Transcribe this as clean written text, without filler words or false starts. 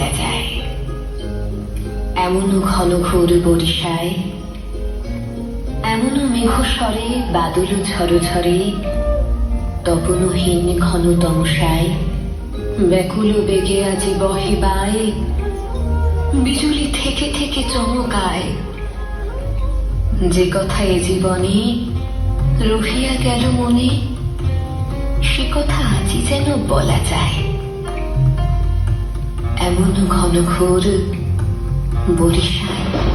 বলা যায়। এমনও ঘন ঘোর বরিশায়, এমনও মেঘস্বরে বাদল ঝড় ঝরে, তপনহীন ঘন তমসায় ব্যাকুল বেগে আজি বহে বায়, বিজুলি থেকে থেকে চমকায়। যে কথা এ জীবনে রহিয়া গেল মনে, সে কথা আজি যেন বলা যায়। এমন ঘন ঘোর বরিশায়।